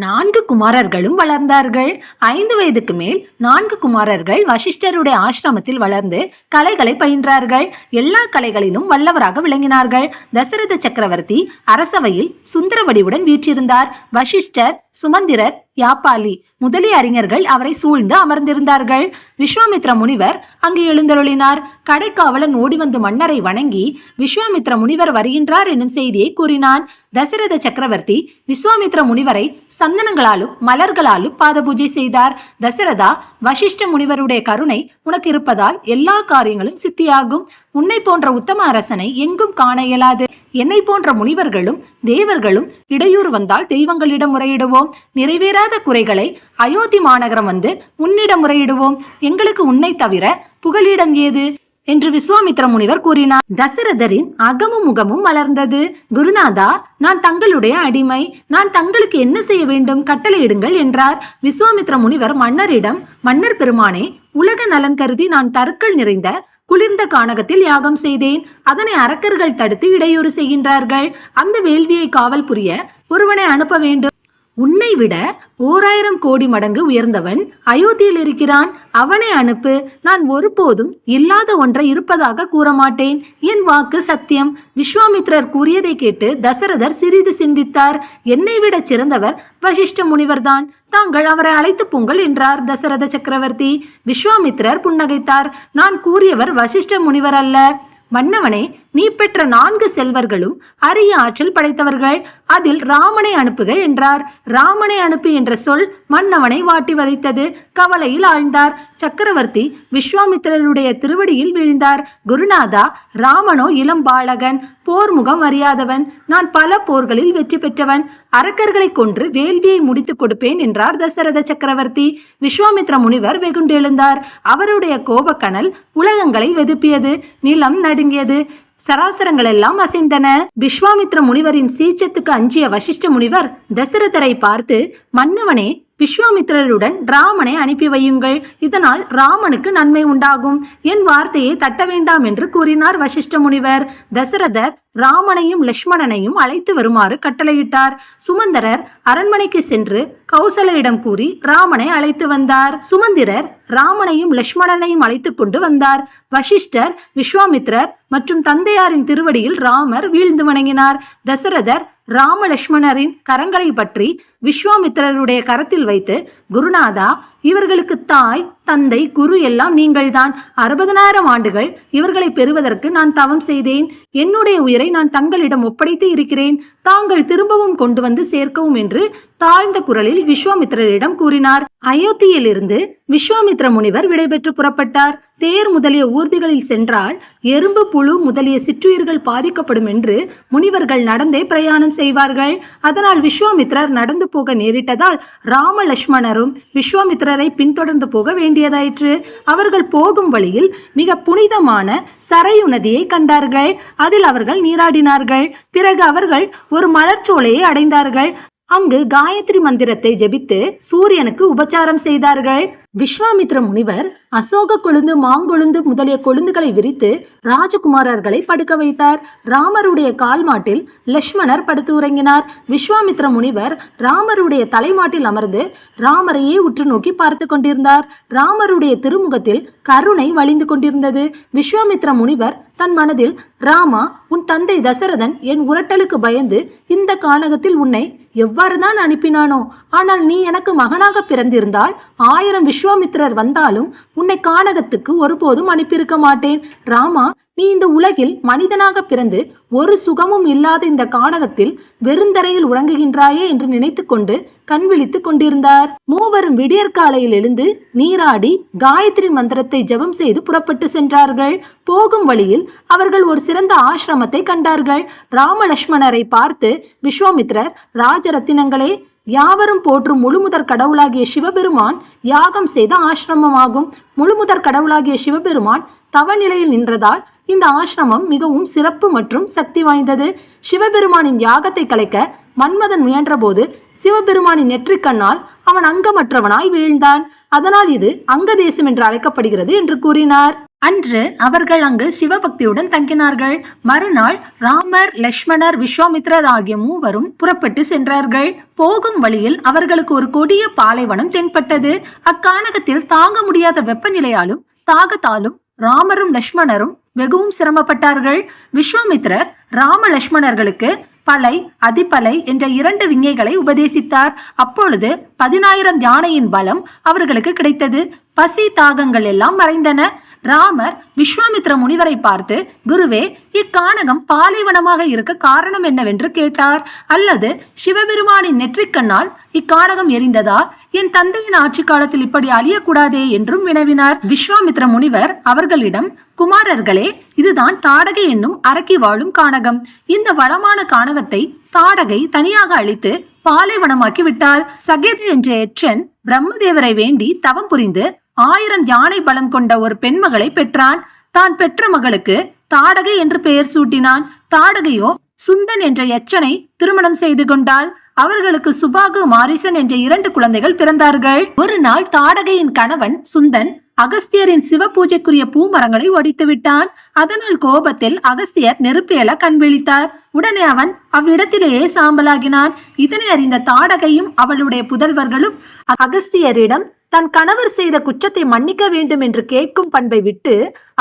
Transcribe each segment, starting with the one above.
4 குமாரர்களும் வளர்ந்தார்கள். 5 வயதுக்கு மேல் 4 குமாரர்கள் வசிஷ்டருடைய ஆசிரமத்தில் வளர்ந்து கலைகளை பயின்றார்கள். எல்லா கலைகளிலும் வல்லவராக விளங்கினார்கள். தசரத சக்கரவர்த்தி அரசவையில் சுந்தர வடிவுடன் வீற்றிருந்தார். வசிஷ்டர், சுமந்திரர், யாப்பாலி முதலிய அறிஞர்கள் அவரை சூழ்ந்து அமர்ந்திருந்தார்கள். விஸ்வாமித்ர முனிவர் அங்கு எழுந்தருளினார். கடைக்காவலன் ஓடி வந்து மன்னரை வணங்கி விஸ்வாமித்ர முனிவர் வருகின்றார் என்னும் செய்தியை கூறினான். தசரத சக்கரவர்த்தி விஸ்வாமித்ர முனிவரை சந்தனங்களாலும் மலர்களாலும் பாத பூஜை செய்தார். தசரதா, வசிஷ்ட முனிவருடைய கருணை உனக்கு இருப்பதால் எல்லா காரியங்களும் சித்தியாகும். உன்னை போன்ற உத்தம அரசனை எங்கும் காண இயலாது. என்னை போன்ற முனிவர்களும் தேவர்களும் இடையூறு வந்தால் தெய்வங்களிடம் முறையிடுவோம். நிறைவேறாத குறைகளை அயோத்தி மாநகரம் வந்து உன்னிடம் முறையிடுவோம். எங்களுக்கு உன்னை தவிர புகலிடம் ஏது என்று விஸ்வாமித்ர முனிவர் கூறினார். தசரதரின் அகமும் முகமும் மலர்ந்தது. குருநாதா, நான் தங்களுடைய அடிமை. நான் தங்களுக்கு என்ன செய்ய வேண்டும், கட்டளையிடுங்கள் என்றார். விஸ்வாமித்ர முனிவர் மன்னரிடம், மன்னர் பெருமானே, உலக நலன் கருதி நான் தருக்கள் நிறைந்த குளிர்ந்த கானகத்தில் யாகம் செய்தேன். அதனை அரக்கர்கள் தடுத்து இடையூறு செய்கின்றார்கள். அந்த வேள்வியை காவல் புரிய ஒருவனை அனுப்ப வேண்டும். உன்னை விட 1000 கோடி மடங்கு உயர்ந்தவன் அயோத்தியில் இருக்கிறான். அவனை அனுப்பு. நான் ஒருபோதும் இல்லாத ஒன்றை இருப்பதாக கூற மாட்டேன். என் வாக்கு சத்தியம். விஸ்வாமித்ரர் கூறியதை கேட்டு தசரதர் சிறிது சிந்தித்தார். என்னை விட சிறந்தவர் வசிஷ்ட முனிவர்தான். தாங்கள் அவரை அழைத்து போங்கள் என்றார் தசரத சக்கரவர்த்தி. விஸ்வாமித்ரர் புன்னகைத்தார். நான் கூறியவர் வசிஷ்ட முனிவர் அல்ல. மன்னவனே, நீ பெற்ற 4 செல்வர்களும் அரிய ஆற்றல் படைத்தவர்கள். அதில் ராமனை அனுப்புக என்றார். ராமனை அனுப்பு என்ற சொல் மன்னவனை வாட்டி வதைத்தது. கவலையில் ஆழ்ந்தார். சக்கரவர்த்தி விஸ்வாமித்திரருடைய திருவடியில் வீழ்ந்தார். குருநாதா, ராமனோ இளம் பாலகன், போர் முகம் அறியாதவன். நான் பல போர்களில் வெற்றி பெற்றவன். அரக்கர்களை கொன்று வேள்வியை முடித்துக் கொடுப்பேன் என்றார் தசரத சக்கரவர்த்தி. விஸ்வாமித்ர முனிவர் வெகுண்டெழுந்தார். அவருடைய கோபக்கனல் உலகங்களை வெதுப்பியது. நிலம் நடுங்கியது. சராசரங்கள் எல்லாம் அசைந்தன. விஸ்வாமித்ர முனிவரின் சீற்றத்துக்கு அஞ்சிய வசிஷ்ட முனிவர் தசரதரை பார்த்து, மன்னவனே, விஸ்வாமித்திரருடன் ராமனை அனுப்பி வையுங்கள். இதனால் ராமனுக்கு நன்மை உண்டாகும். என் வார்த்தையை தட்ட வேண்டாம் என்று கூறினார் வசிஷ்ட முனிவர். தசரதர் ராமனையும் லட்சுமணனையும் அழைத்து வருமாறு கட்டளையிட்டார். சுமந்தரர் அரண்மனைக்கு சென்று கௌசலையிடம் கூறி ராமனை அழைத்து வந்தார். சுமந்திரர் ராமனையும் லட்சுமணனையும் அழைத்து கொண்டு வந்தார். வசிஷ்டர், விஸ்வாமித்ரர் மற்றும் தந்தையாரின் திருவடியில் ராமர் வீழ்ந்து வணங்கினார். தசரதர் ராம லட்சுமணரின் கரங்களை பற்றி விஸ்வாமித்திரருடைய கரத்தில் வைத்து, குருநாதா, இவர்களுக்கு தாய், தந்தை, குரு எல்லாம் நீங்கள்தான். 60,000 ஆண்டுகள் இவர்களை பெறுவதற்கு நான் தவம் செய்தேன். என்னுடைய உயிரை நான் தங்களிடம் ஒப்படைத்து இருக்கிறேன். தாங்கள் திரும்பவும் கொண்டு வந்து சேர்க்கவும் என்று தாழ்ந்த குரலில் விஸ்வாமித்திரரிடம் கூறினார். அயோத்தியிலிருந்து விஸ்வாமித்ர முனிவர் விடைபெற்று புறப்பட்டார். தேர் முதலிய ஊர்திகளில் சென்றால் எறும்பு, புழு முதலிய சிற்றுயிர்கள் பாதிக்கப்படும் என்று முனிவர்கள் நடந்தே பிரயாணம் செய்வார்கள். அதனால் விஸ்வாமித்ரர் நடந்து போக நேரிட்டதால் ராம லட்சுமணரும் விஸ்வாமித்ரரை பின்தொடர்ந்து போக வேண்டியதாயிற்று. அவர்கள் போகும் வழியில் மிக புனிதமான சரையு நதியை கண்டார்கள். அதில் அவர்கள் நீராடினார்கள். பிறகு அவர்கள் ஒரு மலர்ச்சோலையை அடைந்தார்கள். அங்கு காயத்ரி மந்திரத்தை ஜெபித்து சூரியனுக்கு உபச்சாரம் செய்தார்கள். விஸ்வாமித்ர முனிவர் அசோக கொழுந்து, மாங்கொழுந்து முதலிய கொழுந்துகளை விரித்து ராஜகுமாரர்களை படுக்க வைத்தார். ராமருடைய கால் மாட்டில் லட்சுமணர் படுத்து உறங்கினார். விஸ்வாமித்ர முனிவர் ராமருடைய தலைமாட்டில் அமர்ந்து ராமரையே உற்று நோக்கி பார்த்து கொண்டிருந்தார். ராமருடைய திருமுகத்தில் கருணை வழிந்து கொண்டிருந்தது. விஸ்வாமித்ர முனிவர் தன் மனதில், ராமா, உன் தந்தை தசரதன் என் உரட்டலுக்கு பயந்து இந்த கானகத்தில் உன்னை எவ்வாறுதான் அனுப்பினானோ? ஆனால் நீ எனக்கு மகனாக பிறந்திருந்தால் 1000 விஸ்வாமித்திரர் வந்தாலும் உன்னை கானகத்துக்கு ஒருபோதும் அனுப்பியிருக்க மாட்டேன். ராமா, நீ இந்த உலகில் மனிதனாக பிறந்து ஒரு சுகமும் இல்லாத இந்த கானகத்தில் வெறுந்தரையில் உறங்குகின்றாயே என்று நினைத்து கொண்டு கண் விழித்து கொண்டிருந்தார். மூவரும் விடியற்காலையில் எழுந்து நீராடி காயத்ரி மந்திரத்தை ஜெபம் செய்து புறப்பட்டு சென்றார்கள். போகும் வழியில் அவர்கள் ஒரு சிறந்த ஆசிரமத்தை கண்டார்கள். ராம லட்சுமணரை பார்த்து விஸ்வாமித்ரர், ராஜரத்தினங்களே, யாவரும் போற்றும் முழுமுதற் கடவுளாகிய சிவபெருமான் யாகம் செய்த ஆசிரமமாகும். முழுமுதற் கடவுளாகிய சிவபெருமான் தவநிலையில் நின்றதால் இந்த ஆசிரமம் மிகவும் சிறப்பு மற்றும் சக்தி வாய்ந்தது. சிவபெருமானின் யாகத்தை கலைக்க மன்மதன் முயன்றபோது சிவபெருமானின் நெற்றிக்கண்ணால் அவன் அங்கமற்றவனாய் வீழ்ந்தான். அதனால் இது அங்கதேசம் என்று அழைக்கப்படுகிறது என்று கூறினார். அன்று அவர்கள் அங்கு சிவபக்தியுடன் தங்கினார்கள். மறுநாள் ராமர், லட்சுமணர், விஸ்வாமித்ரர் ஆகிய மூவரும் புறப்பட்டு சென்றார்கள். போகும் வழியில் அவர்களுக்கு ஒரு கொடிய பாலைவனம் தென்பட்டது. அக்கானகத்தில் தாங்க முடியாத வெப்பநிலையாலும் தாகத்தாலும் ராமரும் லட்சுமணரும் வெகுவும் சிரமப்பட்டார்கள். விஸ்வாமித்ரர் ராம லட்சுமணர்களுக்கு பலை, அதிபலை என்ற 2 விஞ்ஞைகளை உபதேசித்தார். அப்பொழுது 10,000 யானையின் பலம் அவர்களுக்கு கிடைத்தது. பசி தாகங்கள் எல்லாம் மறைந்தன. ராமர் விஸ்வாமித்ர முனிவரை பார்த்து, குருவே, இக்கானகம் பாலைவனமாக இருக்க காரணம் என்னவென்று கேட்டார். அல்லது சிவபெருமானின் நெற்றிக்கண்ணால் இக்கானகம் எரிந்ததா? என் தந்தையின் ஆட்சி காலத்தில் இப்படி அழியக்கூடாதே என்றும் வினவினார். விஸ்வாமித்ர முனிவர் அவர்களிடம், குமாரர்களே, இதுதான் தாடகை என்னும் அரக்கி வாழும் கானகம். இந்த வளமான கானகத்தை தாடகை தனியாக அழித்து பாலைவனமாக்கி விட்டாள். சகேது என்ற எற்றன் பிரம்மதேவரை வேண்டி தவம் புரிந்து 1000 யானை பலம் கொண்ட ஒரு பெண்மகளை பெற்றான். தான் பெற்ற மகளுக்கு தாடகை என்று பெயர் சூட்டினான். தாடகையோ சுந்தன் என்ற எச்சனை திருமணம் செய்து கொண்டாள். அவர்களுக்கு சுபாகு, மாரிசன் என்ற 2 குழந்தைகள் பிறந்தார்கள். ஒரு நாள் தாடகையின் கணவன் சுந்தன் அகஸ்தியரின் சிவ பூஜைக்குரிய பூமரங்களை ஒடித்து விட்டான். அதனால் கோபத்தில் அகஸ்தியர் நெருப்பேல கண் விழித்தார். உடனே அவன் அவ்விடத்திலேயே சாம்பலாகினான். இதனை அறிந்த தாடகையும் அவளுடைய புதல்வர்களும் அகஸ்தியரிடம் தன் கணவர் செய்த குற்றத்தை மன்னிக்க வேண்டும் என்று கேட்கும் பண்பை விட்டு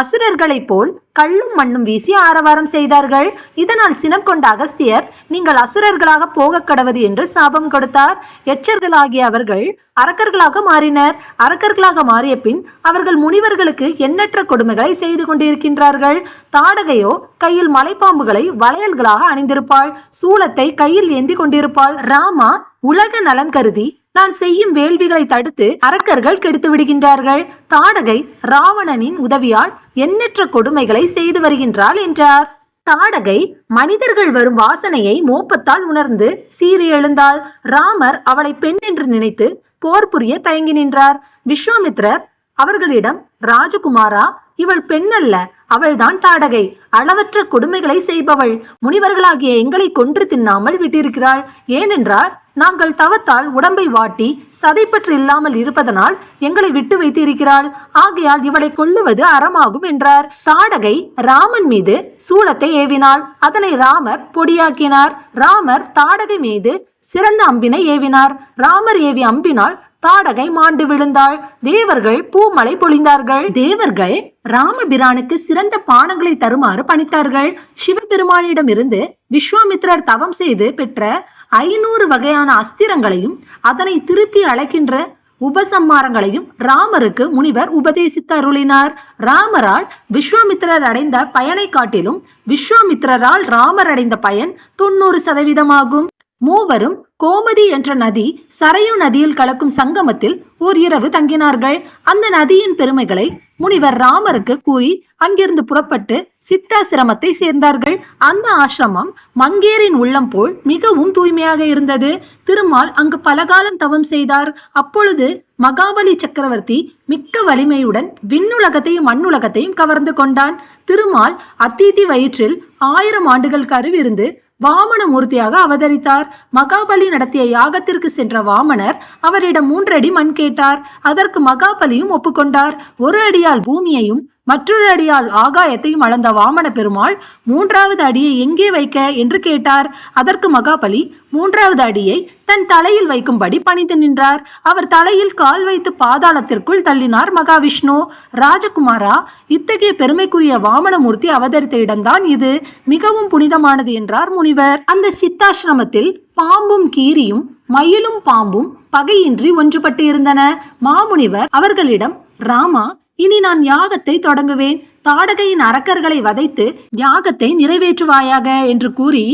அசுரர்களைப் போல் கல்லும் மண்ணும் வீசி ஆரவாரம் செய்தார்கள். இதனால் சினம் கொண்ட அகஸ்தியர், நீங்கள் அசுரர்களாக போக கடவது என்று சாபம் கொடுத்தார். எச்சர்களாகிய அவர்கள் அரக்கர்களாக மாறினர். அரக்கர்களாக மாறிய பின் அவர்கள் முனிவர்களுக்கு எண்ணற்ற கொடுமைகளை செய்து கொண்டிருக்கின்றார்கள். தாடகையோ கையில் மலைப்பாம்புகளை வளையல்களாக அணிந்திருப்பாள். சூலத்தை கையில் ஏந்தி கொண்டிருப்பாள். ராமா, உலக நலன் கருதி நான் செய்யும் வேள்விகளை தடுத்து அரக்கர்கள் கெடுத்து விடுகின்றார்கள். தாடகை ராவணனின் உதவியால் எண்ணற்ற கொடுமைகளை செய்து வருகின்றாள் என்றார். தாடகை மனிதர்கள் வரும் வாசனையை மோப்பத்தால் உணர்ந்து சீறி எழுந்தாள். ராமர் அவளை பெண் என்று நினைத்து போர் புரிய தயங்கி நின்றார். விஸ்வாமித்ரர் அவர்களிடம், ராஜகுமாரா, இவள் பெண் அல்ல, அவள்தான் தாடகை. அளவற்ற கொடுமைகளை செய்பவள். முனிவர்களாகிய எங்களை கொன்று தின்னாமல் விட்டிருக்கிறாள். ஏனென்றால் நாங்கள் தவத்தால் உடம்பை வாட்டி சதைப்பற்று இல்லாமல் இருப்பதனால் எங்களை விட்டு வைத்திருக்கிறாள். ஆகையால் இவளை கொல்லுவது அறமாகும் என்றார். தாடகை ராமன் மீது சூலத்தை ஏவினாள். அதனை ராமர் பொடியாக்கினார். ராமர் தாடகை மீது சிறந்த அம்பினை ஏவினார். ராமர் ஏவிய அம்பினால் தாடகை மாண்டு விழுந்தாள். தேவர்கள் பூமலை பொழிந்தார்கள். தேவர்கள் ராமபிரானுக்கு சிறந்த பானங்களை தருமாறு பணித்தார்கள். சிவபெருமானிடம் இருந்து விஸ்வாமித்ரர் தவம் செய்து பெற்ற 500 வகையான அஸ்திரங்களையும் அதனை திருப்பி அழைக்கின்ற உபசம்மாரங்களையும் ராமருக்கு முனிவர் உபதேசித்து அருளினார். ராமரால் விஸ்வாமித்ரர் அடைந்த பயனை காட்டிலும் விஸ்வாமித்ரரால் ராமர் அடைந்த பயன் 90% மூவரும் கோமதி என்ற நதி சரையு நதியில் கலக்கும் சங்கமத்தில் ஓர் இரவு தங்கினார்கள். அந்த நதியின் பெருமைகளை முனிவர் ராமருக்கு கூறி அங்கிருந்து புறப்பட்டு சித்தாசிரமத்தை சேர்ந்தார்கள். அந்த ஆசிரமம் மங்கேரின் உள்ளம் போல் மிகவும் தூய்மையாக இருந்தது. திருமால் அங்கு பலகாலம் தவம் செய்தார். அப்பொழுது மகாபலி சக்கரவர்த்தி மிக்க வலிமையுடன் விண்ணுலகத்தையும் மண்ணுலகத்தையும் கவர்ந்து கொண்டான். திருமால் அத்திதி வயிற்றில் 1000 ஆண்டுகள் கருவிருந்து வாமன மூர்த்தியாக அவதரித்தார். மகாபலி நடத்திய யாகத்திற்கு சென்ற வாமனர் அவரிடம் 3 அடி மண் கேட்டார். அதற்கு மகாபலியும் ஒப்புக்கொண்டார். 1 அடியால் பூமியையும் மற்றொரு அடியால் ஆகாயத்தையும் அளந்த வாமன பெருமாள் 3வது அடியை எங்கே வைக்க என்று கேட்டார். அதற்கு மகாபலி 3வது அடியை தன் தலையில் வைக்கும்படி பணித்து நின்றார். அவர் தலையில் கால் வைத்து பாதாளத்திற்குள் தள்ளினார் மகாவிஷ்ணு. ராஜகுமாரா, இத்தகைய பெருமைக்குரிய வாமனமூர்த்தி அவதரித்த இடம்தான் இது. மிகவும் புனிதமானது என்றார் முனிவர். அந்த சித்தாசிரமத்தில் பாம்பும் கீரியும் மயிலும் பாம்பும் பகையின்றி ஒன்றுபட்டு இருந்தன. மாமுனிவர் அவர்களிடம், ராமா, இனி நான் யாகத்தை தொடங்குவேன். தாடகையின் அரக்கர்களை வதைத்து யாகத்தை நிறைவேற்றுவாயாக என்று கூறி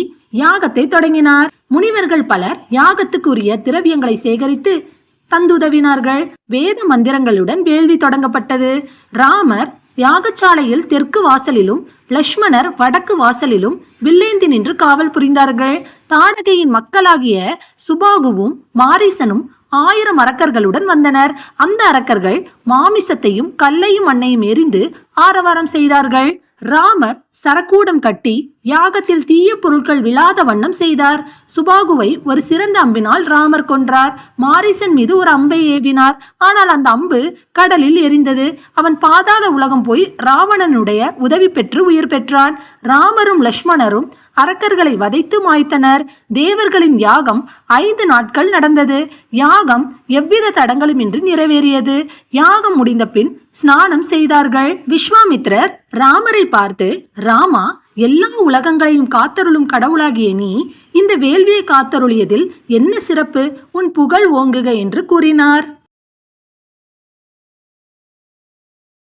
யாகத்தை தொடங்கினார். முனிவர்கள் பலர் யாகத்துக்குரிய திரவியங்களை சேகரித்து தந்துதவினார்கள். வேத மந்திரங்களுடன் வேள்வி தொடங்கப்பட்டது. ராமர் யாகசாலையில் தெற்கு வாசலிலும் லட்சுமணர் வடக்கு வாசலிலும் வில்லேந்தி நின்று காவல் புரிந்தார்கள். தாடகையின் மக்களாகிய சுபாகுவும் மாரிசனும் 1000 அரக்கர்களுடன் வந்தனர். அந்த அரக்கர்கள் மாமிசத்தையும் கல்லையும் மண்ணையும் எரிந்து ஆரவாரம் செய்தார்கள். ராமர் சரக்கூடம் கட்டி யாகத்தில் தீய பொருட்கள் விழாத வண்ணம் செய்தார். சுபாகுவை ஒரு சிறந்த அம்பினால் ராமர் கொன்றார். மாரீசன் மீது ஒரு அம்பை ஏவினார். ஆனால் அந்த அம்பு கடலில் எரிந்தது. அவன் பாதாள உலகம் போய் ராவணனுடைய உதவி பெற்று உயிர் பெற்றான். ராமரும் லட்சுமணரும் அரக்கர்களை வதைத்து மாய்த்தனர். தேவர்களின் யாகம் 5 நாட்கள் நடந்தது. யாகம் எவ்வித தடங்களுமின்றி நிறைவேறியது. யாகம் முடிந்த பின் ஸ்நானம் செய்தார்கள். விஸ்வாமித்ரர் ராமரை பார்த்து, ராமா, எல்லா உலகங்களையும் காத்தருளும் கடவுளாகிய நீ இந்த வேள்வியை காத்தருளியதில் என்ன சிறப்பு? உன் புகழ் ஓங்குக என்று கூறினார்.